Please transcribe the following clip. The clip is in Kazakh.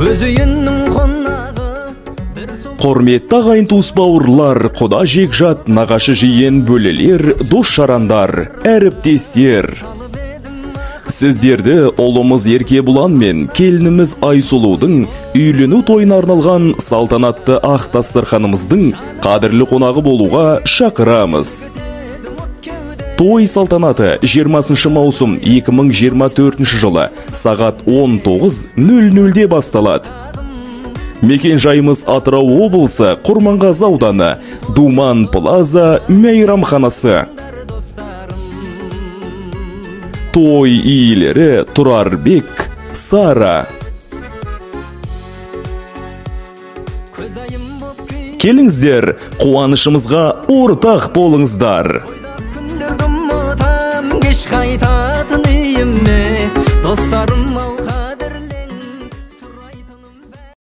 өз үйінің қонағы. Құрметті ағайын туыс бауырлар, құда жекжат, нағашы жиен, бөлелер, дос жарандар, әріптестер. Сіздерді ұлымыз Еркебұлан мен келініміз Айсұлудың үйлену тойына арналған салтанатты ақ дастарханымыздың қадірлі қонағы болуға шақырамыз. Той салтанаты 20 маусым 2024 жылы сағат 19:00-де басталады. Мекен жайымыз Атырау облысы, Құрманғазы ауданы, Думан Плаза мейрамханасы. Той иелері Тұрарбек, Сара. Келіңіздер, қуанышымызға ортақ болыңыздар. Кеш қайтатын үйіме, достарым